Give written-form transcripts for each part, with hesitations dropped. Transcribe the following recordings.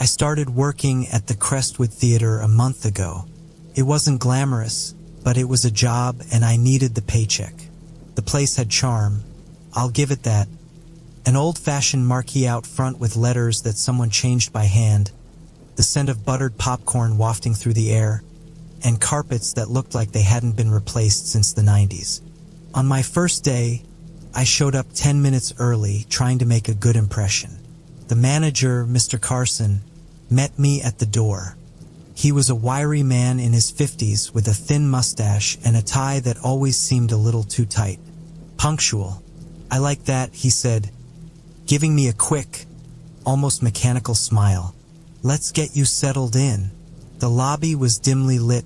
I started working at the Crestwood Theater a month ago. It wasn't glamorous, but it was a job and I needed the paycheck. The place had charm. I'll give it that. An old-fashioned marquee out front with letters that someone changed by hand, the scent of buttered popcorn wafting through the air, and carpets that looked like they hadn't been replaced since the 90s. On my first day, I showed up 10 minutes early, trying to make a good impression. The manager, Mr. Carson, met me at the door. He was a wiry man in his 50s with a thin mustache and a tie that always seemed a little too tight. Punctual. "I like that," he said, giving me a quick, almost mechanical smile. "Let's get you settled in." The lobby was dimly lit,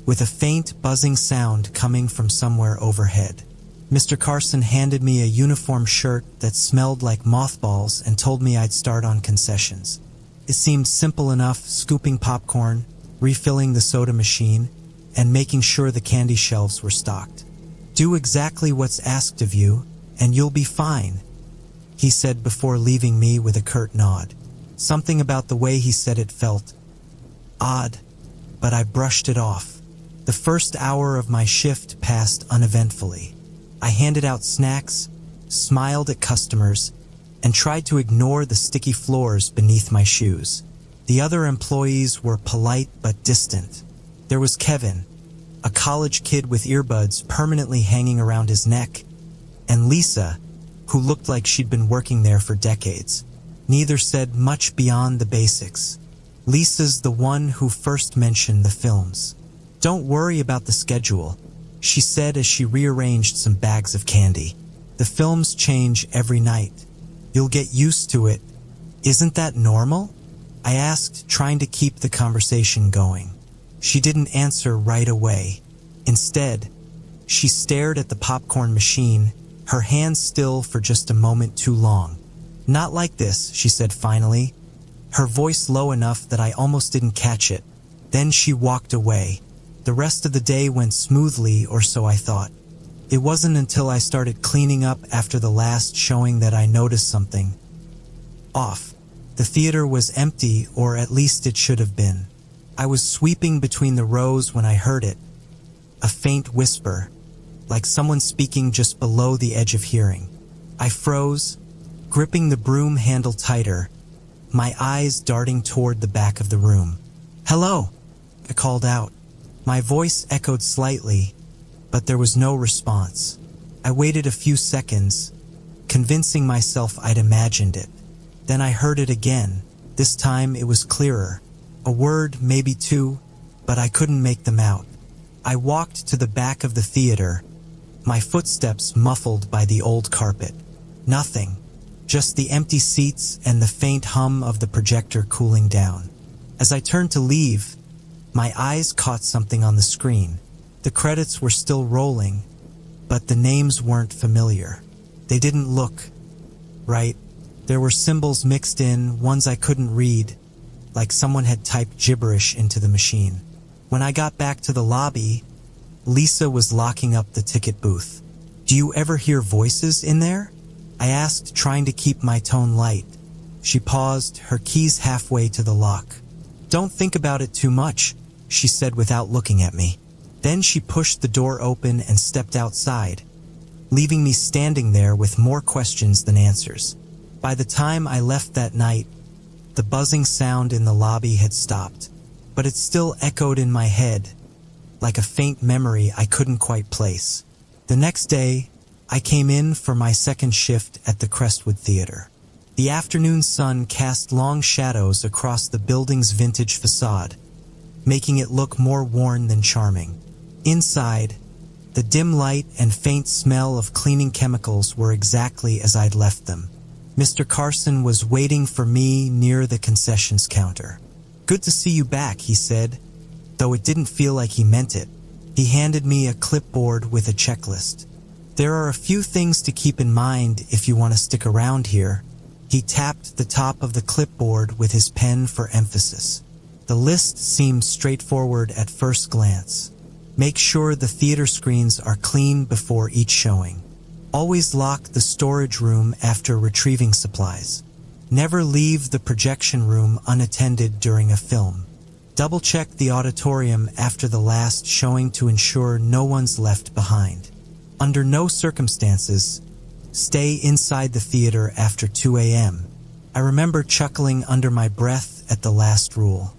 with a faint buzzing sound coming from somewhere overhead. Mr. Carson handed me a uniform shirt that smelled like mothballs and told me I'd start on concessions. It seemed simple enough, scooping popcorn, refilling the soda machine, and making sure the candy shelves were stocked. "Do exactly what's asked of you, and you'll be fine," he said before leaving me with a curt nod. Something about the way he said it felt odd, but I brushed it off. The first hour of my shift passed uneventfully. I handed out snacks, smiled at customers, and tried to ignore the sticky floors beneath my shoes. The other employees were polite but distant. There was Kevin, a college kid with earbuds permanently hanging around his neck, and Lisa, who looked like she'd been working there for decades. Neither said much beyond the basics. Lisa's the one who first mentioned the films. "Don't worry about the schedule," she said as she rearranged some bags of candy. "The films change every night. You'll get used to it. Isn't that normal?" I asked, trying to keep the conversation going. She didn't answer right away. Instead, she stared at the popcorn machine, her hands still for just a moment too long. "Not like this," she said finally, her voice low enough that I almost didn't catch it. Then she walked away. The rest of the day went smoothly, or so I thought. It wasn't until I started cleaning up after the last showing that I noticed something off. The theater was empty, or at least it should have been. I was sweeping between the rows when I heard it. A faint whisper, like someone speaking just below the edge of hearing. I froze, gripping the broom handle tighter, my eyes darting toward the back of the room. "Hello," I called out. My voice echoed slightly, but there was no response. I waited a few seconds, convincing myself I'd imagined it. Then I heard it again. This time it was clearer. A word, maybe two, but I couldn't make them out. I walked to the back of the theater, my footsteps muffled by the old carpet. Nothing. Just the empty seats and the faint hum of the projector cooling down. As I turned to leave, my eyes caught something on the screen. The credits were still rolling, but the names weren't familiar. They didn't look right. There were symbols mixed in, ones I couldn't read, like someone had typed gibberish into the machine. When I got back to the lobby, Lisa was locking up the ticket booth. "Do you ever hear voices in there?" I asked, trying to keep my tone light. She paused, her keys halfway to the lock. "Don't think about it too much," she said without looking at me. Then she pushed the door open and stepped outside, leaving me standing there with more questions than answers. By the time I left that night, the buzzing sound in the lobby had stopped, but it still echoed in my head, like a faint memory I couldn't quite place. The next day, I came in for my second shift at the Crestwood Theater. The afternoon sun cast long shadows across the building's vintage facade, making it look more worn than charming. Inside, the dim light and faint smell of cleaning chemicals were exactly as I'd left them. Mr. Carson was waiting for me near the concessions counter. "Good to see you back," he said, though it didn't feel like he meant it. He handed me a clipboard with a checklist. "There are a few things to keep in mind if you want to stick around here." He tapped the top of the clipboard with his pen for emphasis. The list seemed straightforward at first glance. Make sure the theater screens are clean before each showing. Always lock the storage room after retrieving supplies. Never leave the projection room unattended during a film. Double-check the auditorium after the last showing to ensure no one's left behind. Under no circumstances, stay inside the theater after 2 a.m. I remember chuckling under my breath at the last rule.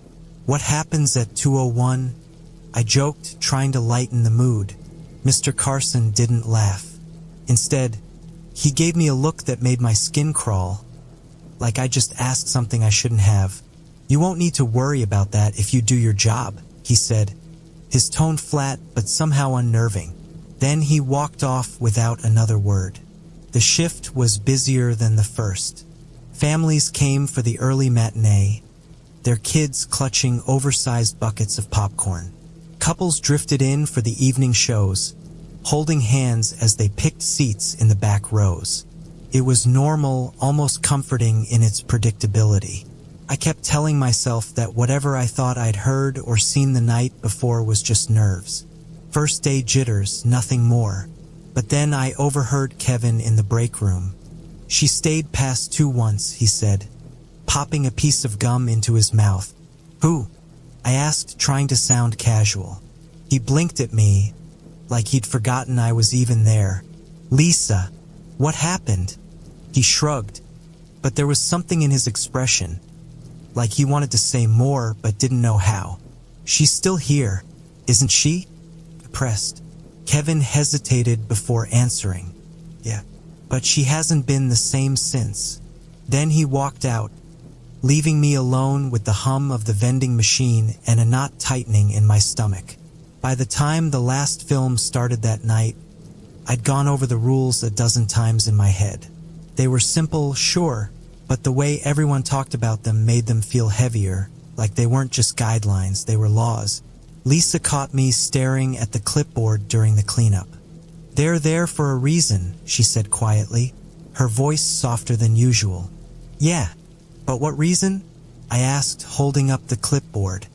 What happens at 2:01? I joked, trying to lighten the mood. Mr. Carson didn't laugh. Instead, he gave me a look that made my skin crawl, like I just asked something I shouldn't have. "You won't need to worry about that if you do your job," he said, his tone flat but somehow unnerving. Then he walked off without another word. The shift was busier than the first. Families came for the early matinee, their kids clutching oversized buckets of popcorn. Couples drifted in for the evening shows, holding hands as they picked seats in the back rows. It was normal, almost comforting in its predictability. I kept telling myself that whatever I thought I'd heard or seen the night before was just nerves. First day jitters, nothing more. But then I overheard Kevin in the break room. "She stayed past 2 once," he said, popping a piece of gum into his mouth. "Who?" I asked, trying to sound casual. He blinked at me, like he'd forgotten I was even there. "Lisa, what happened?" He shrugged, but there was something in his expression, like he wanted to say more but didn't know how. "She's still here, isn't she?" I pressed. Kevin hesitated before answering. "Yeah, but she hasn't been the same since." Then he walked out, leaving me alone with the hum of the vending machine and a knot tightening in my stomach. By the time the last film started that night, I'd gone over the rules a dozen times in my head. They were simple, sure, but the way everyone talked about them made them feel heavier, like they weren't just guidelines, they were laws. Lisa caught me staring at the clipboard during the cleanup. "They're there for a reason," she said quietly, her voice softer than usual. "Yeah, but what reason?" I asked, holding up the clipboard.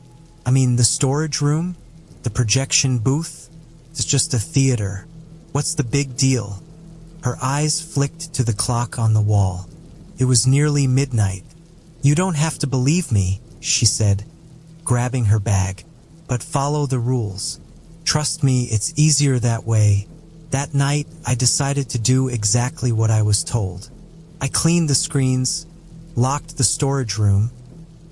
"I mean, the storage room? The projection booth? It's just a theater. What's the big deal?" Her eyes flicked to the clock on the wall. It was nearly midnight. "You don't have to believe me," she said, grabbing her bag, "but follow the rules. Trust me, it's easier that way." That night, I decided to do exactly what I was told. I cleaned the screens, locked the storage room,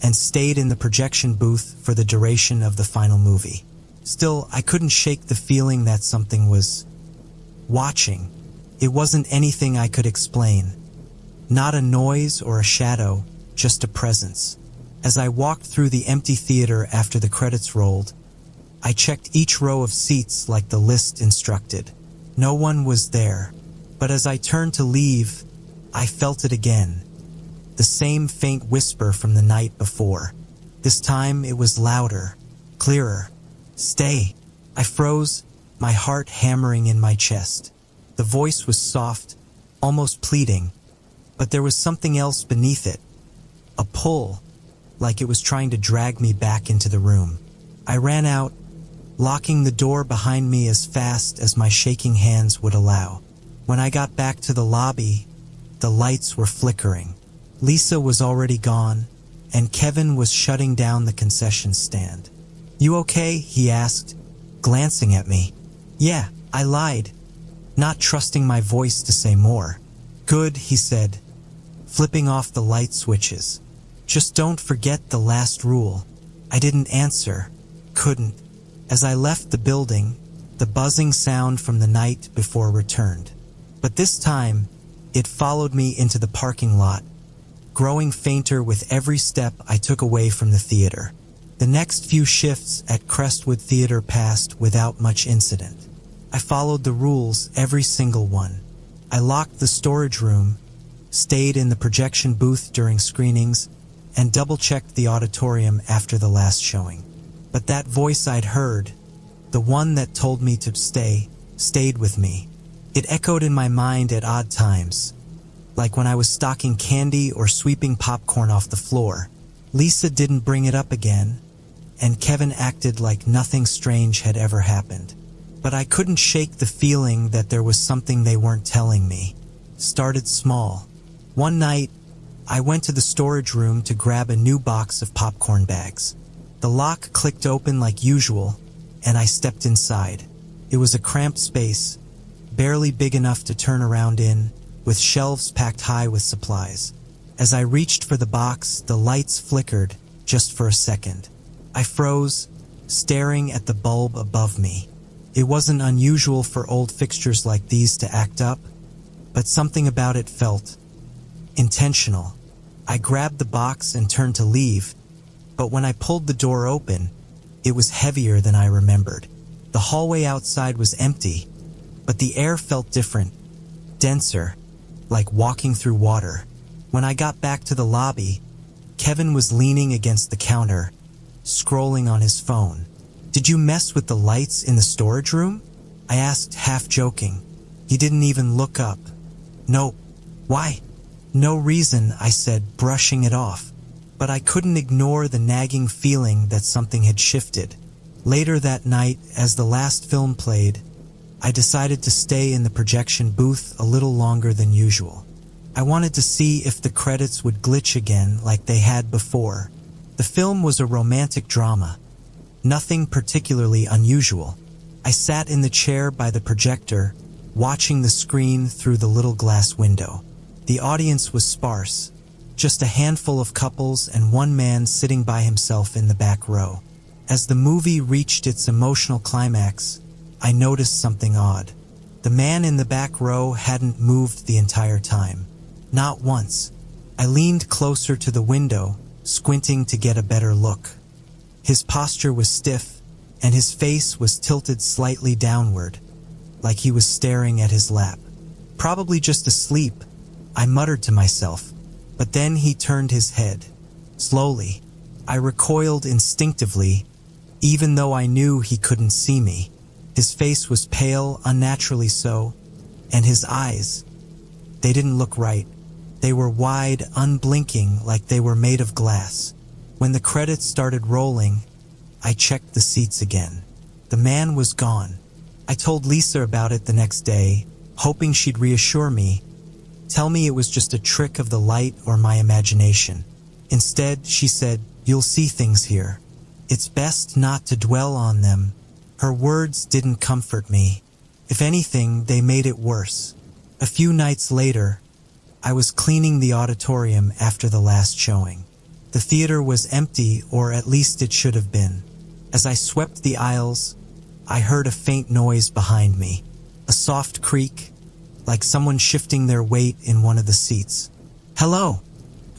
and stayed in the projection booth for the duration of the final movie. Still, I couldn't shake the feeling that something was watching. It wasn't anything I could explain. Not a noise or a shadow, just a presence. As I walked through the empty theater after the credits rolled, I checked each row of seats like the list instructed. No one was there, but as I turned to leave, I felt it again. The same faint whisper from the night before. This time it was louder, clearer. "Stay." I froze, my heart hammering in my chest. The voice was soft, almost pleading, but there was something else beneath it. A pull, like it was trying to drag me back into the room. I ran out, locking the door behind me as fast as my shaking hands would allow. When I got back to the lobby, the lights were flickering. Lisa was already gone, and Kevin was shutting down the concession stand. "You okay?" he asked, glancing at me. "Yeah," I lied, not trusting my voice to say more. "Good," he said, flipping off the light switches. "Just don't forget the last rule." I didn't answer, couldn't. As I left the building, the buzzing sound from the night before returned. But this time, it followed me into the parking lot, growing fainter with every step I took away from the theater. The next few shifts at Crestwood Theater passed without much incident. I followed the rules, every single one. I locked the storage room, stayed in the projection booth during screenings, and double-checked the auditorium after the last showing. But that voice I'd heard, the one that told me to stay, stayed with me. It echoed in my mind at odd times, like when I was stocking candy or sweeping popcorn off the floor. Lisa didn't bring it up again, and Kevin acted like nothing strange had ever happened. But I couldn't shake the feeling that there was something they weren't telling me. Started small. One night, I went to the storage room to grab a new box of popcorn bags. The lock clicked open like usual, and I stepped inside. It was a cramped space, barely big enough to turn around in, with shelves packed high with supplies. As I reached for the box, the lights flickered just for a second. I froze, staring at the bulb above me. It wasn't unusual for old fixtures like these to act up, but something about it felt intentional. I grabbed the box and turned to leave, but when I pulled the door open, it was heavier than I remembered. The hallway outside was empty, but the air felt different, denser, like walking through water. When I got back to the lobby, Kevin was leaning against the counter, scrolling on his phone. "Did you mess with the lights in the storage room?" I asked, half joking. He didn't even look up. "No." "Why?" "No reason," I said, brushing it off. But I couldn't ignore the nagging feeling that something had shifted. Later that night, as the last film played, I decided to stay in the projection booth a little longer than usual. I wanted to see if the credits would glitch again like they had before. The film was a romantic drama. Nothing particularly unusual. I sat in the chair by the projector, watching the screen through the little glass window. The audience was sparse, just a handful of couples and one man sitting by himself in the back row. As the movie reached its emotional climax, I noticed something odd. The man in the back row hadn't moved the entire time. Not once. I leaned closer to the window, squinting to get a better look. His posture was stiff, and his face was tilted slightly downward, like he was staring at his lap. Probably just asleep, I muttered to myself, but then he turned his head. Slowly, I recoiled instinctively, even though I knew he couldn't see me. His face was pale, unnaturally so, and his eyes, they didn't look right. They were wide, unblinking, like they were made of glass. When the credits started rolling, I checked the seats again. The man was gone. I told Lisa about it the next day, hoping she'd reassure me, tell me it was just a trick of the light or my imagination. Instead, she said, "You'll see things here. It's best not to dwell on them." Her words didn't comfort me. If anything, they made it worse. A few nights later, I was cleaning the auditorium after the last showing. The theater was empty, or at least it should have been. As I swept the aisles, I heard a faint noise behind me, a soft creak, like someone shifting their weight in one of the seats. "Hello,"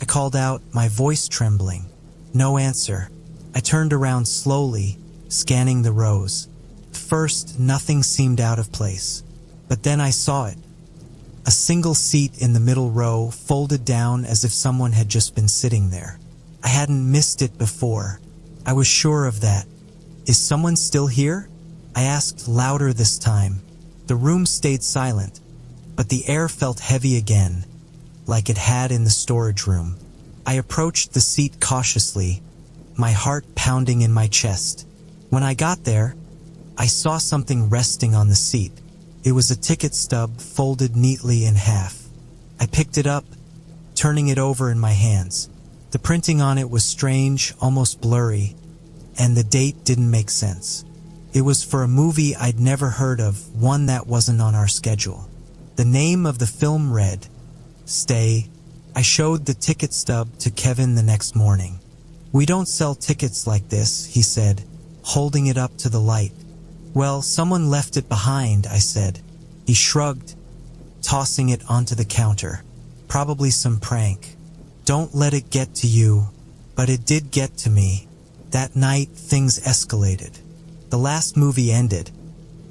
I called out, my voice trembling. No answer. I turned around slowly, scanning the rows. First, nothing seemed out of place, but then I saw it. A single seat in the middle row, folded down as if someone had just been sitting there. I hadn't missed it before. I was sure of that. "Is someone still here?" I asked louder this time. The room stayed silent, but the air felt heavy again, like it had in the storage room. I approached the seat cautiously, my heart pounding in my chest. When I got there, I saw something resting on the seat. It was a ticket stub folded neatly in half. I picked it up, turning it over in my hands. The printing on it was strange, almost blurry, and the date didn't make sense. It was for a movie I'd never heard of, one that wasn't on our schedule. The name of the film read, Stay. I showed the ticket stub to Kevin the next morning. "We don't sell tickets like this," he said, holding it up to the light. "Well, someone left it behind," I said. He shrugged, tossing it onto the counter. "Probably some prank. Don't let it get to you." But it did get to me. That night, things escalated. The last movie ended,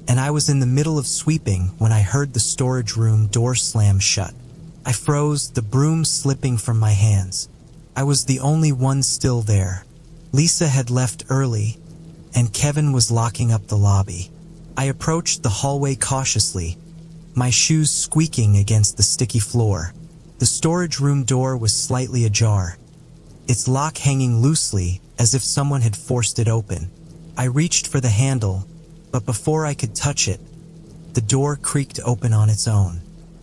and I was in the middle of sweeping when I heard the storage room door slam shut. I froze, the broom slipping from my hands. I was the only one still there. Lisa had left early, and Kevin was locking up the lobby. I approached the hallway cautiously, my shoes squeaking against the sticky floor. The storage room door was slightly ajar, its lock hanging loosely as if someone had forced it open. I reached for the handle, but before I could touch it, the door creaked open on its own.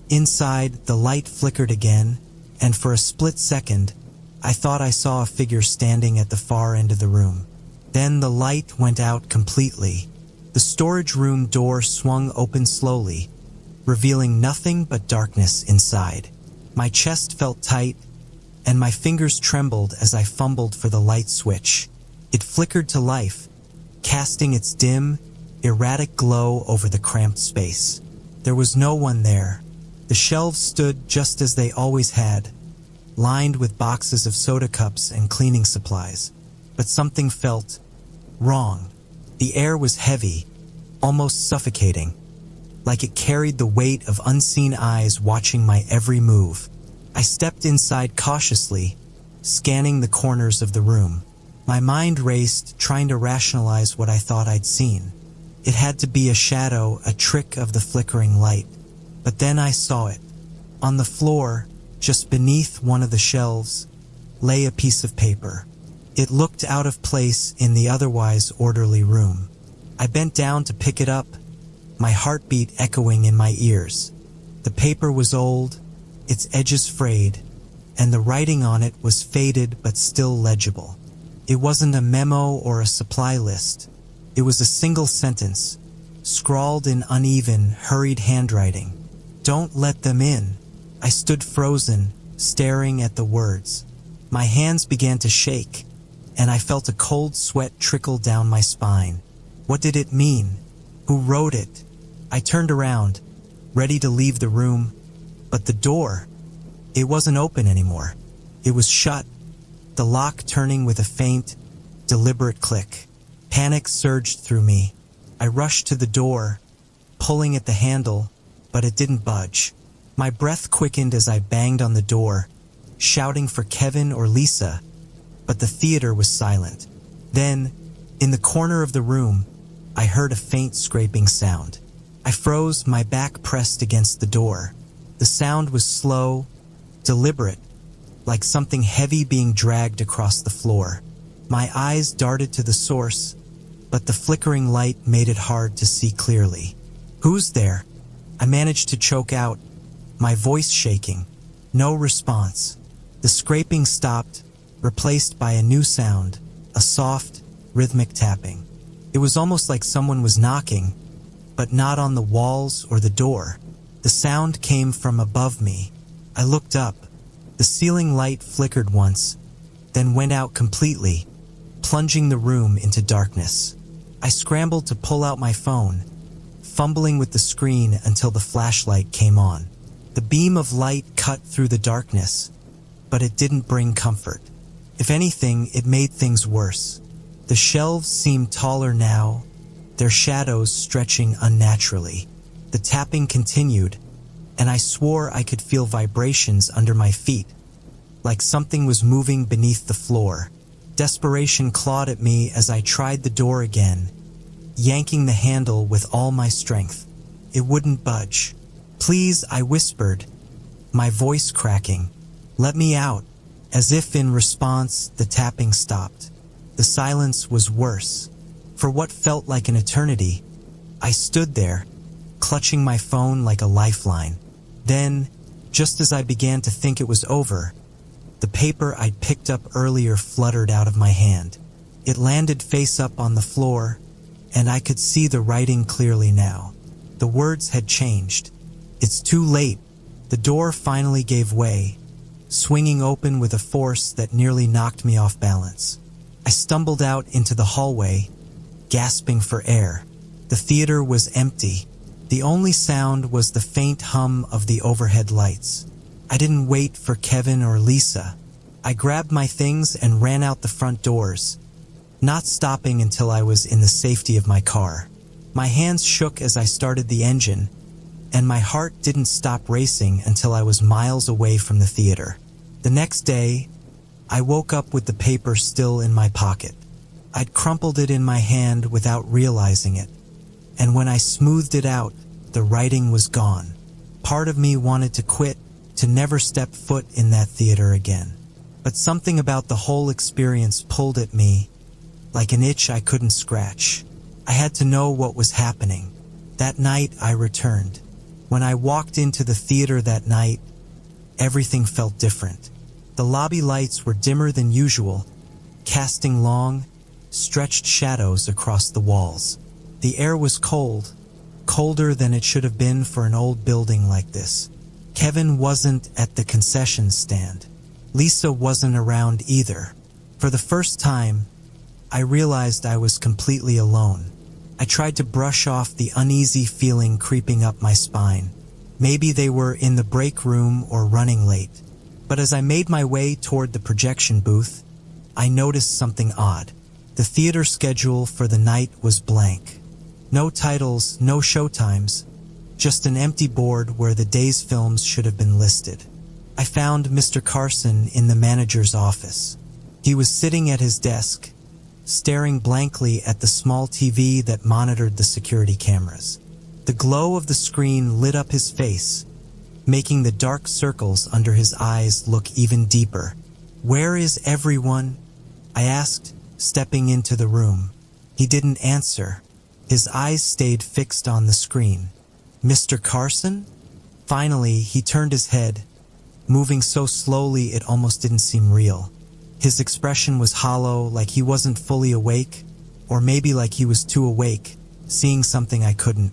Inside, the light flickered again, and for a split second, I thought I saw a figure standing at the far end of the room. Then the light went out completely. The storage room door swung open slowly, revealing nothing but darkness inside. My chest felt tight, and my fingers trembled as I fumbled for the light switch. It flickered to life, casting its dim, erratic glow over the cramped space. There was no one there. The shelves stood just as they always had, lined with boxes of soda cups and cleaning supplies. But something felt wrong. The air was heavy, almost suffocating, like it carried the weight of unseen eyes watching my every move. I stepped inside cautiously, scanning the corners of the room. My mind raced, trying to rationalize what I thought I'd seen. It had to be a shadow, a trick of the flickering light. But then I saw it. On the floor, just beneath one of the shelves, lay a piece of paper. It looked out of place in the otherwise orderly room. I bent down to pick it up, my heartbeat echoing in my ears. The paper was old, its edges frayed, and the writing on it was faded but still legible. It wasn't a memo or a supply list. It was a single sentence, scrawled in uneven, hurried handwriting. "Don't let them in." I stood frozen, staring at the words. My hands began to shake, and I felt a cold sweat trickle down my spine. What did it mean? Who wrote it? I turned around, ready to leave the room, but the door, it wasn't open anymore. It was shut, the lock turning with a faint, deliberate click. Panic surged through me. I rushed to the door, pulling at the handle, but it didn't budge. My breath quickened as I banged on the door, shouting for Kevin or Lisa, but the theater was silent. Then, in the corner of the room, I heard a faint scraping sound. I froze, my back pressed against the door. The sound was slow, deliberate, like something heavy being dragged across the floor. My eyes darted to the source, but the flickering light made it hard to see clearly. "Who's there?" I managed to choke out, my voice shaking. No response. The scraping stopped, replaced by a new sound, a soft, rhythmic tapping. It was almost like someone was knocking, but not on the walls or the door. The sound came from above me. I looked up. The ceiling light flickered once, then went out completely, plunging the room into darkness. I scrambled to pull out my phone, fumbling with the screen until the flashlight came on. The beam of light cut through the darkness, but it didn't bring comfort. If anything, it made things worse. The shelves seemed taller now, their shadows stretching unnaturally. The tapping continued, and I swore I could feel vibrations under my feet, like something was moving beneath the floor. Desperation clawed at me as I tried the door again, yanking the handle with all my strength. It wouldn't budge. "Please," I whispered, my voice cracking. "Let me out." As if in response, the tapping stopped. The silence was worse. For what felt like an eternity, I stood there, clutching my phone like a lifeline. Then, just as I began to think it was over, the paper I'd picked up earlier fluttered out of my hand. It landed face up on the floor, and I could see the writing clearly now. The words had changed. "It's too late." The door finally gave way, swinging open with a force that nearly knocked me off balance. I stumbled out into the hallway, gasping for air. The theater was empty. The only sound was the faint hum of the overhead lights. I didn't wait for Kevin or Lisa. I grabbed my things and ran out the front doors, not stopping until I was in the safety of my car. My hands shook as I started the engine, and my heart didn't stop racing until I was miles away from the theater. The next day, I woke up with the paper still in my pocket. I'd crumpled it in my hand without realizing it, and when I smoothed it out, the writing was gone. Part of me wanted to quit, to never step foot in that theater again. But something about the whole experience pulled at me, like an itch I couldn't scratch. I had to know what was happening. That night I returned. When I walked into the theater that night, everything felt different. The lobby lights were dimmer than usual, casting long, stretched shadows across the walls. The air was cold, colder than it should have been for an old building like this. Kevin wasn't at the concession stand. Lisa wasn't around either. For the first time, I realized I was completely alone. I tried to brush off the uneasy feeling creeping up my spine. Maybe they were in the break room or running late. But as I made my way toward the projection booth, I noticed something odd. The theater schedule for the night was blank. No titles, no showtimes, just an empty board where the day's films should have been listed. I found Mr. Carson in the manager's office. He was sitting at his desk, staring blankly at the small TV that monitored the security cameras. The glow of the screen lit up his face, making the dark circles under his eyes look even deeper. "Where is everyone?" I asked, stepping into the room. He didn't answer. His eyes stayed fixed on the screen. "Mr. Carson?" Finally, he turned his head, moving so slowly it almost didn't seem real. His expression was hollow, like he wasn't fully awake, or maybe like he was too awake, seeing something I couldn't.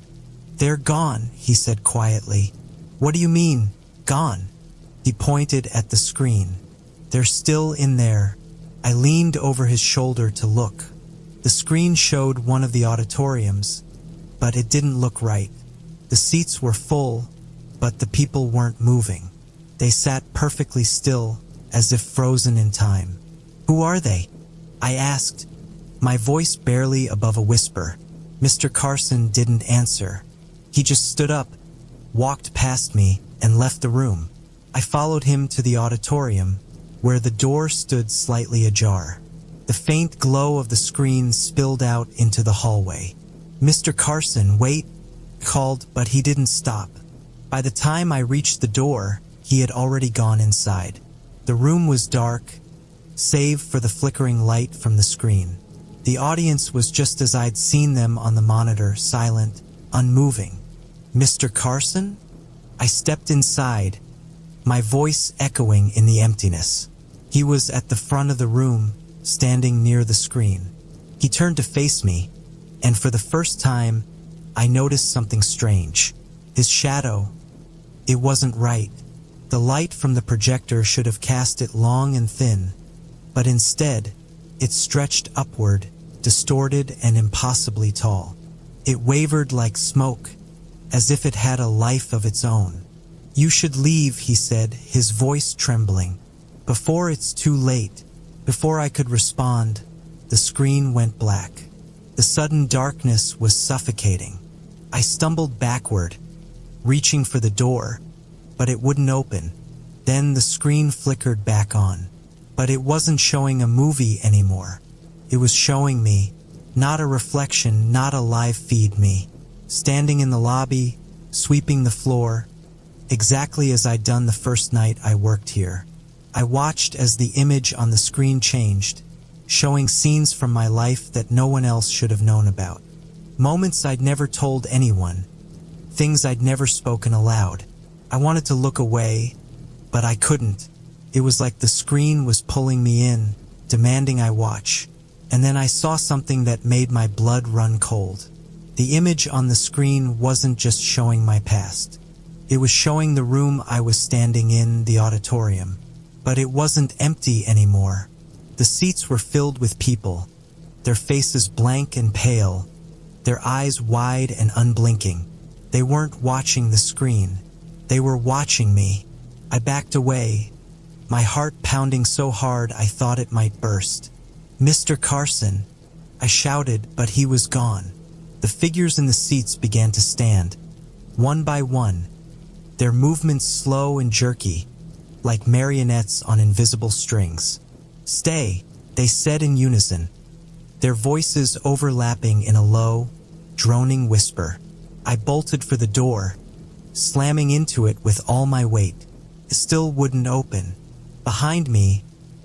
"They're gone," he said quietly. "What do you mean, gone?" He pointed at the screen. "They're still in there." I leaned over his shoulder to look. The screen showed one of the auditoriums, but it didn't look right. The seats were full, but the people weren't moving. They sat perfectly still, as if frozen in time. "Who are they?" I asked, my voice barely above a whisper. Mr. Carson didn't answer. He just stood up, walked past me, and left the room. I followed him to the auditorium, where the door stood slightly ajar. The faint glow of the screen spilled out into the hallway. "Mr. Carson, wait," I called, but he didn't stop. By the time I reached the door, he had already gone inside. The room was dark, save for the flickering light from the screen. The audience was just as I'd seen them on the monitor, silent, unmoving. "Mr. Carson?" I stepped inside, my voice echoing in the emptiness. He was at the front of the room, standing near the screen. He turned to face me, and for the first time, I noticed something strange. His shadow. It wasn't right. The light from the projector should have cast it long and thin, but instead, it stretched upward, distorted and impossibly tall. It wavered like smoke, as if it had a life of its own. "You should leave," he said, his voice trembling. Before it's too late, before I could respond, the screen went black. The sudden darkness was suffocating. I stumbled backward, reaching for the door, but it wouldn't open. Then the screen flickered back on. But it wasn't showing a movie anymore. It was showing me, not a reflection, not a live feed me, standing in the lobby, sweeping the floor, exactly as I'd done the first night I worked here. I watched as the image on the screen changed, showing scenes from my life that no one else should have known about. Moments I'd never told anyone, things I'd never spoken aloud. I wanted to look away, but I couldn't. It was like the screen was pulling me in, demanding I watch. And then I saw something that made my blood run cold. The image on the screen wasn't just showing my past. It was showing the room I was standing in, the auditorium. But it wasn't empty anymore. The seats were filled with people, their faces blank and pale, their eyes wide and unblinking. They weren't watching the screen. They were watching me. I backed away, my heart pounding so hard I thought it might burst. "Mr. Carson," I shouted, but he was gone. The figures in the seats began to stand, one by one, their movements slow and jerky, like marionettes on invisible strings. "Stay," they said in unison, their voices overlapping in a low, droning whisper. I bolted for the door, slamming into it with all my weight. It still wouldn't open. Behind me,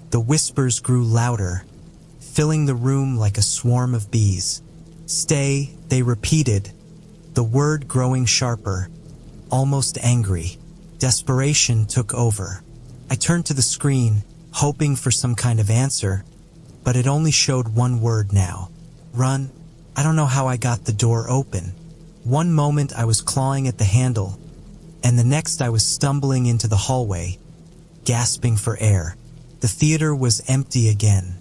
the whispers grew louder, filling the room like a swarm of bees. "Stay," they repeated, the word growing sharper, almost angry. Desperation took over. I turned to the screen, hoping for some kind of answer, but it only showed one word now. Run. I don't know how I got the door open. One moment I was clawing at the handle, and the next I was stumbling into the hallway, gasping for air. The theater was empty again.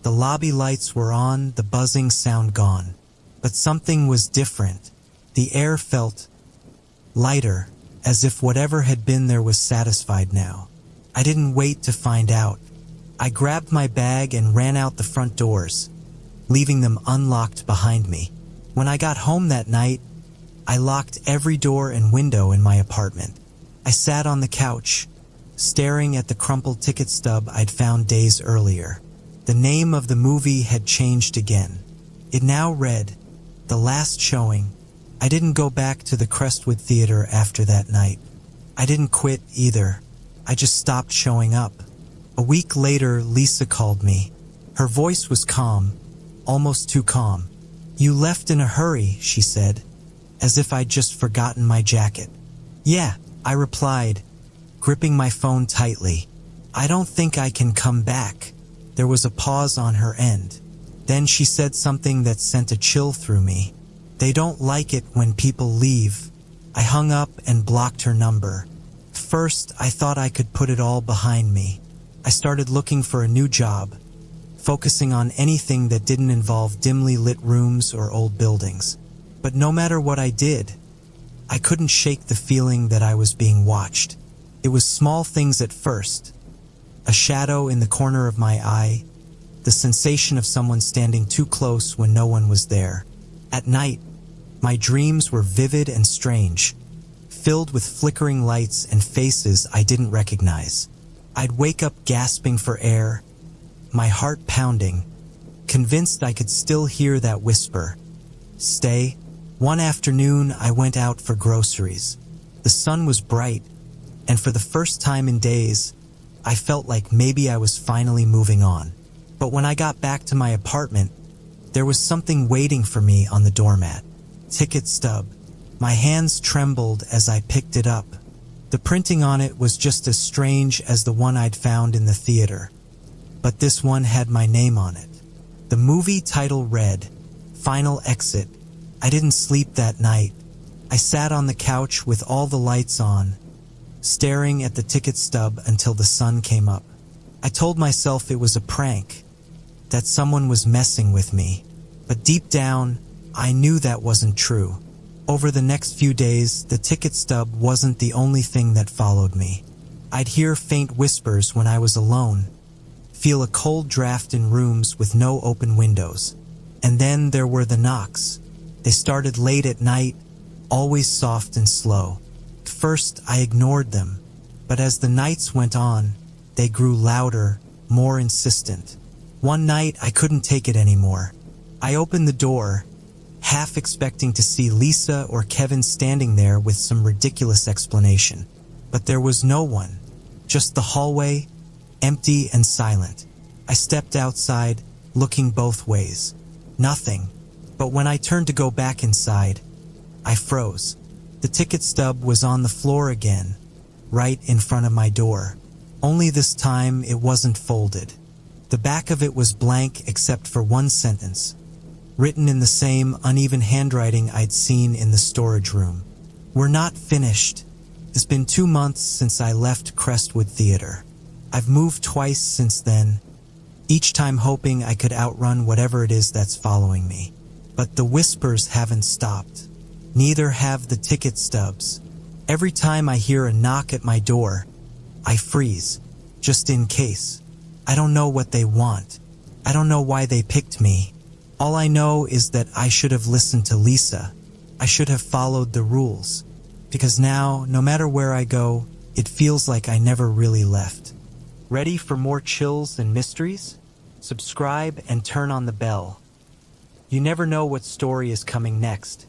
The lobby lights were on, the buzzing sound gone. But something was different. The air felt lighter, as if whatever had been there was satisfied now. I didn't wait to find out. I grabbed my bag and ran out the front doors, leaving them unlocked behind me. When I got home that night, I locked every door and window in my apartment. I sat on the couch, staring at the crumpled ticket stub I'd found days earlier. The name of the movie had changed again. It now read, The Last Showing. I didn't go back to the Crestwood Theater after that night. I didn't quit either. I just stopped showing up. A week later, Lisa called me. Her voice was calm, almost too calm. You left in a hurry, she said, as if I'd just forgotten my jacket. Yeah, I replied, gripping my phone tightly. I don't think I can come back. There was a pause on her end. Then she said something that sent a chill through me. They don't like it when people leave. I hung up and blocked her number. First, I thought I could put it all behind me. I started looking for a new job, focusing on anything that didn't involve dimly lit rooms or old buildings. But no matter what I did, I couldn't shake the feeling that I was being watched. It was small things at first. A shadow in the corner of my eye, the sensation of someone standing too close when no one was there. At night, my dreams were vivid and strange, filled with flickering lights and faces I didn't recognize. I'd wake up gasping for air, my heart pounding, convinced I could still hear that whisper. Stay. One afternoon, I went out for groceries. The sun was bright, and for the first time in days, I felt like maybe I was finally moving on. But when I got back to my apartment, there was something waiting for me on the doormat. Ticket stub. My hands trembled as I picked it up. The printing on it was just as strange as the one I'd found in the theater. But this one had my name on it. The movie title read, Final Exit. I didn't sleep that night. I sat on the couch with all the lights on, staring at the ticket stub until the sun came up. I told myself it was a prank, that someone was messing with me. But deep down, I knew that wasn't true. Over the next few days, the ticket stub wasn't the only thing that followed me. I'd hear faint whispers when I was alone, feel a cold draft in rooms with no open windows. And then there were the knocks. They started late at night, always soft and slow. At first, I ignored them, but as the nights went on, they grew louder, more insistent. One night, I couldn't take it anymore. I opened the door, half expecting to see Lisa or Kevin standing there with some ridiculous explanation. But there was no one, just the hallway, empty and silent. I stepped outside, looking both ways. Nothing. But when I turned to go back inside, I froze. The ticket stub was on the floor again, right in front of my door. Only this time it wasn't folded. The back of it was blank except for one sentence, written in the same uneven handwriting I'd seen in the storage room. We're not finished. It's been 2 months since I left Crestwood Theater. I've moved twice since then, each time hoping I could outrun whatever it is that's following me. But the whispers haven't stopped. Neither have the ticket stubs. Every time I hear a knock at my door, I freeze, just in case. I don't know what they want. I don't know why they picked me. All I know is that I should have listened to Lisa. I should have followed the rules. Because now, no matter where I go, it feels like I never really left. Ready for more chills and mysteries? Subscribe and turn on the bell. You never know what story is coming next.